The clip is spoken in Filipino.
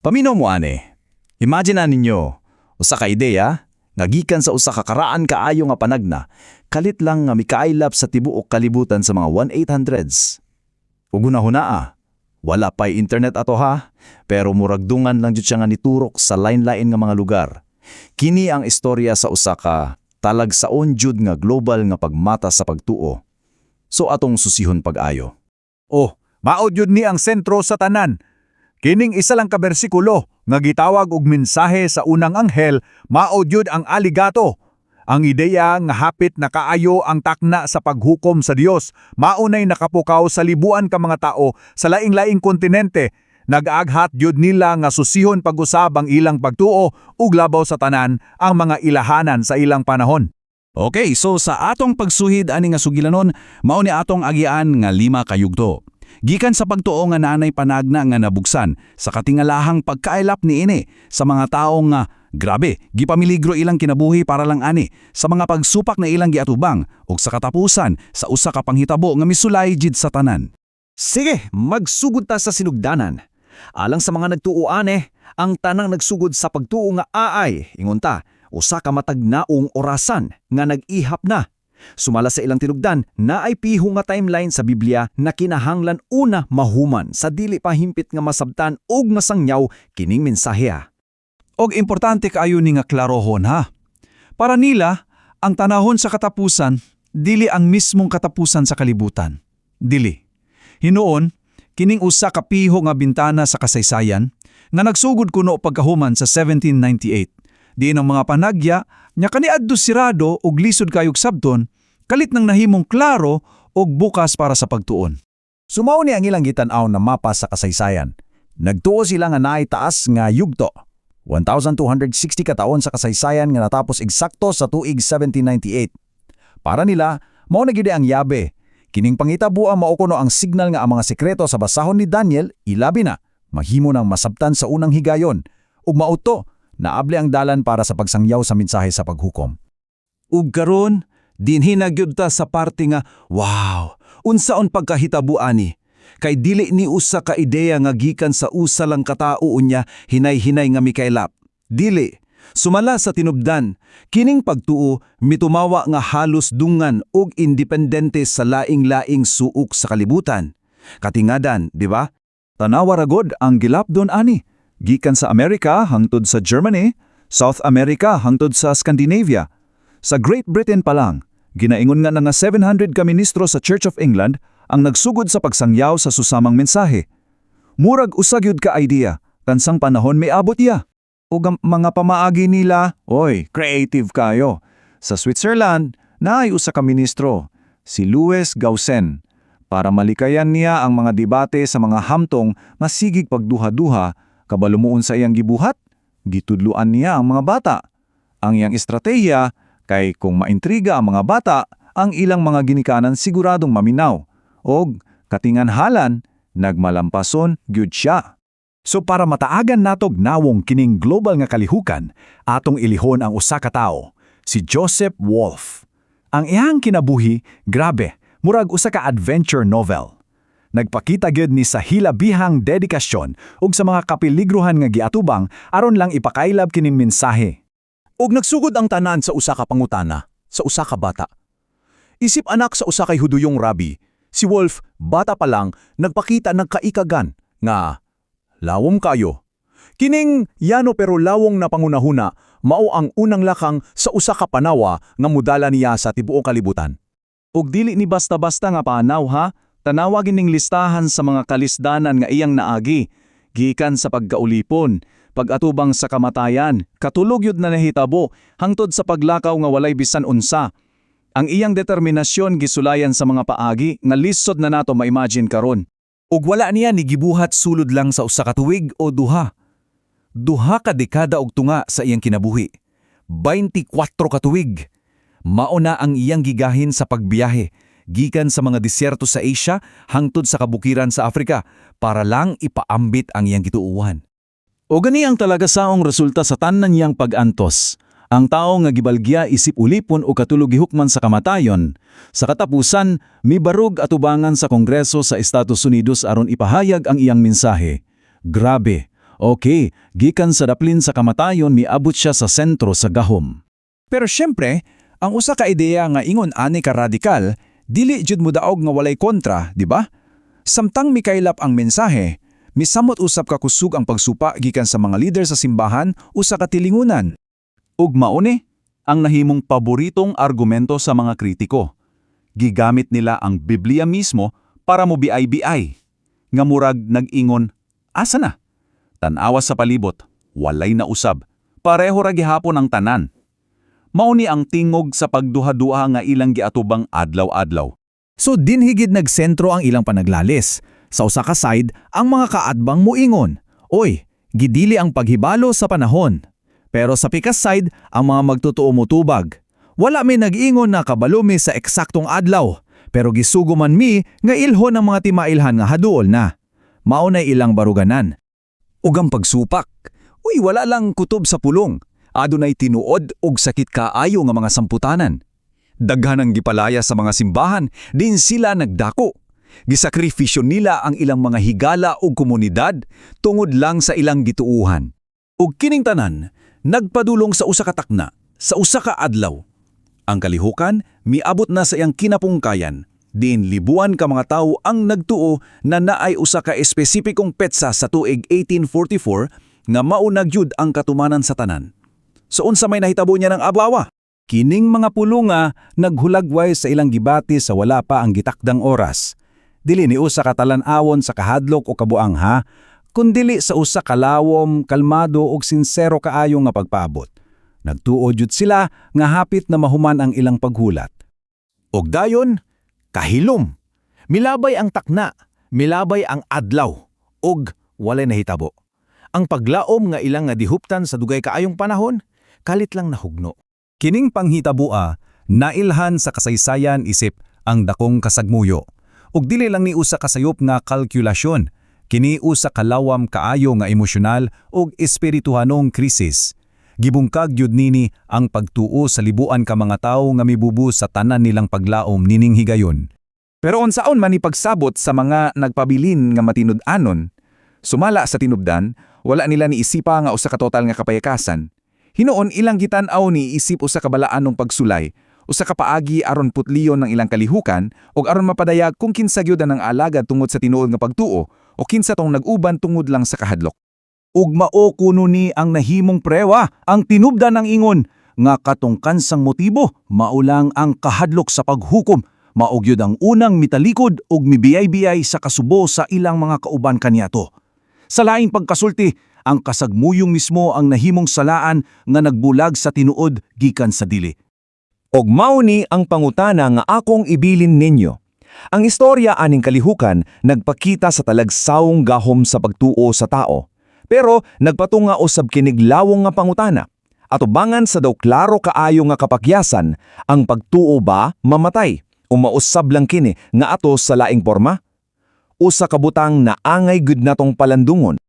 Paminaw mo ane. Imagine na ninyo, usa ka ideya, nga gikan sa usa ka karaan kaayo nga panagna, kalit lang nga mikailap sa tibuok kalibutan sa mga 1800s. Ug hunahuna wala pa'y internet ato ha, pero muragdungan lang jud siya nga niturok sa lain-lain nga mga lugar. Kini ang istorya sa usa ka talagsaon jud nga global nga pagmata sa pagtuo. So atong susihon pag-ayo. Oh, maod yun ni ang sentro sa tanan. Kining isa lang ka bersikulo nga gitawag og mensahe sa unang anghel, maod yun ang aligato. Ang ideya nga hapit na kaayo ang takna sa paghukom sa Dios, maunay nakapukaw sa libuan ka mga tao sa laing-laing kontinente. Nag-aghat yun nila nga susihon pag-usab ang ilang pagtuo ug labaw sa tanan ang mga ilahanan sa ilang panahon. Okay, so sa atong pagsuhid ani nga sugilanon, mao ni atong agian nga 5 ka yugto. Gikan sa pagtuo nga nanay panagna nga nabuksan sa katingalahang pagkailap ni ini sa mga taong nga grabe, gipamiligro ilang kinabuhi para lang ani sa mga pagsupak na ilang giatubang ug sa katapusan sa usa ka panghitabo nga misulay jid sa tanan. Sige, magsugod ta sa sinugdanan. Alang sa mga nagtuoan ang tanang nagsugod sa pagtuo nga aay, ingunta, usa ka matagnaong orasan nga nag-ihap na. Sumala sa ilang tinugdan na ay piho nga timeline sa Biblia na kinahanglan una mahuman sa dili pa himpit nga masabtan og masangyaw kining mensahe. Og importante kaayo ni nga klarohon ha. Para nila, ang tanahon sa katapusan, dili ang mismong katapusan sa kalibutan. Dili. Hinuon, kining usa ka piho nga bintana sa kasaysayan nga nagsugod kuno pagkahuman sa 1798. Diin ang mga panagya, nya kaniadto sirado og lisod kayog sabton, kalit nang nahimong klaro og bukas para sa pagtuon. Sumaw ni ang ilang gitan-aw na mapa sa kasaysayan. Nagtuo sila nga naay taas nga yugto. 1,260 ka taon sa kasaysayan nga natapos eksakto sa tuig 1798. Para nila, mao na gyud ang yabe. Kining pangitabuan mao kuno ang signal nga ang mga sekreto sa basahon ni Daniel ilabi na mahimo nang masabtan sa unang higayon. Ug mauto, naabli ang dalan para sa pagsangyaw sa mensahe sa paghukom. Ug karon, dinhi na gyud ta sa parte nga wow, unsaon pagkahitabo ani? Kay dili ni usa ka ideya nga gikan sa usa lang ka tawo unya hinay-hinay nga mikailap. Dili. Sumala sa tinubdan, kining pagtuo mitumawa nga halos dungan og independente sa laing-laing suok sa kalibutan. Katingadan, di ba? Tanawa ragod ang gilapdon ani. Gikan sa Amerika hangtod sa Germany, South America hangtod sa Scandinavia. Sa Great Britain pa lang, ginaingon nga nga 700 ka ministro sa Church of England ang nagsugod sa pagsangyaw sa susamang mensahe. Murag usagyud ka idea, kansang panahon may abot ya. Ug ang mga pamaagi nila, oy, creative kayo. Sa Switzerland, naay usa ka ministro, si Louis Gaussen. Para malikayan niya ang mga debate sa mga hamtong masigig pagduha-duha, kabalumuon sa iyang gibuhat, gitudluan niya ang mga bata. Ang iyang estratehiya, kay kung maintriga ang mga bata, ang ilang mga ginikanan siguradong maminaw. Og katinganhalan, nagmalampason gyud siya. So para mataagan natog nawong kining global nga kalihukan, atong ilihon ang usa ka tawo, si Joseph Wolf. Ang iyang kinabuhi, grabe, murag usa ka adventure novel. Nagpakita gyud ni sa hilabihang dedikasyon ug sa mga kapiligruhan nga giatubang aron lang ipakailab kining mensahe. Ug nagsugod ang tanan sa usa ka pangutana, sa usa ka bata. Isip anak sa usa kay huduyong rabi, si Wolf, bata pa lang, nagpakita ng kaikagan nga lawom kayo. Kining yano pero lawong na pangunahuna, mao ang unang lakang sa usa ka panawa nga mudala niya sa tibuok kalibutan. Ug dili ni basta-basta nga panaw ha, tanawagin ning listahan sa mga kalisdanan nga iyang naagi, gikan sa pagkaulipon, pag-atubang sa kamatayan, katulog yun na nahitabo, hangtod sa paglakaw nga walay bisan unsa. Ang iyang determinasyon gisulayan sa mga paagi nga lisod na nato ma-imagine karon. Ug wala niya ni gibuhat sulod lang sa usa ka tuig o duha. Duha ka dekada og tunga sa iyang kinabuhi. 24 ka tuig. Mao na ang iyang gigahin sa pagbiyahe, gikan sa mga disyerto sa Asia hangtod sa kabukiran sa Africa para lang ipaambit ang iyang gituuhan. O gani ang talaga saong resulta sa tanan niyang pag-antos. Ang tao nga gibalgya isip ulipon o katulog gihukman sa kamatayon, sa katapusan, mibarog atubangan sa Kongreso sa Estados Unidos aron ipahayag ang iyang mensahe. Grabe, Okay, gikan sa daplin sa kamatayon miabot siya sa sentro sa gahom. Pero syempre, ang usa ka ideya nga ingon ani ka radikal, dili jud mo daog nga walay kontra, di ba? Samtang mikaylap ang mensahe, misamot usab ka kusog ang pagsupa gikan sa mga leader sa simbahan o sa katilingunan. Ug mauni, ang nahimong paboritong argumento sa mga kritiko. Gigamit nila ang Biblia mismo para mo biay-biay. Nga murag nag-ingon, asa na? Tanawa sa palibot, walay na usab. Pareho ra gihapon ang tanan. Mauni ang tingog sa pagduha-duha nga ilang giatubang adlaw-adlaw. So dinhigid nagsentro ang ilang panaglalis. Sa usa ka side, ang mga kaadbang muingon, oy, gidili ang paghibalo sa panahon. Pero sa pikas side, ang mga magtutuo mutubag. Wala may nag-ingon na kabalo mi sa eksaktong adlaw, pero gisugo man mi nga ilhon ang mga timailhan nga haduol na. Maunay ilang baruganan. Ug ang pagsupak. Uy, wala lang kutob sa pulong. Adunay tinuod og sakit kaayo nga mga samputanan. Daghan ang gipalaya sa mga simbahan, din sila nagdako. Gisakrifisyo nila ang ilang mga higala o komunidad tungod lang sa ilang gituuhan. Ug kining tanan, nagpadulong sa usa ka takna, sa usa ka adlaw. Ang kalihukan, miabot na sa iyang kinapungkayan. Din libuan ka mga tawo ang nagtuo na naay usa ka espesipikong petsa sa tuig 1844 nga maunag yud ang katumanan sa tanan. So unsa may nahitabo niya ng adlaw? Kining mga pulunga naghulagway sa ilang gibati sa wala pa ang gitakdang oras. Dili ni usa ka talan-awon sa kahadlok o kabuangha, kundili sa usa ka lawom, kalmado ug sinsero kaayo nga pagpaabot. Nagtuo jud sila nga hapit na mahuman ang ilang paghulat. Og dayon, kahilom. Milabay ang takna, milabay ang adlaw, ug walay nahitabo. Ang paglaom nga ilang nga dihuptan sa dugay kaayong panahon, kalit lang nahugno. Kining panghitabua, nailhan sa kasaysayan isip ang dakong kasagmuyo. Ug dili lang ni usa kasayop nga kalkulasyon, kini usa kalawam kaayo nga emosyonal ug espirituhanong krisis. Gibungkag yud nini ang pagtuo sa libuan ka mga tawo nga mibubu sa tanan nilang paglaom nining higayon. Pero unsaon man ipagsabot sa mga nagpabilin nga matinud-anon, sumala sa tinubdan, wala nila ni isipa nga usa ka total nga kapayakasan. Hinoon ilang gitan-aw ni isip usa ka balaanong pagsulay, usa ka paagi aron putliyon ng ilang kalihukan ug aron mapadayag kung kinsa gyud ang alagad tungod sa tinuod nga pagtuo o kinsa tong nag-uban tungod lang sa kahadlok. Ug mao kuno ni ang nahimong prewa, ang tinubdan ng ingon nga katong kansang motibo maulang ang kahadlok sa paghukom, maog yun ang unang mitalikod ug mibiyay-biyay sa kasubo sa ilang mga kauban kaniyato. Sa laing pagkasulti, ang kasagmuyong mismo ang nahimong salaan nga nagbulag sa tinuod gikan sa dili. Og mao ni ang pangutana nga akong ibilin ninyo. Ang istorya aning kalihukan nagpakita sa talagsawong gahom sa pagtuo sa tao. Pero nagpatunga usab kinig lawong nga pangutana. Atubangan sa daw klaro kaayo nga kapakyasan, ang pagtuo ba mamatay o mausab lang kini nga ato sa laing porma? Usa ka butang na angay gud natong palandungon.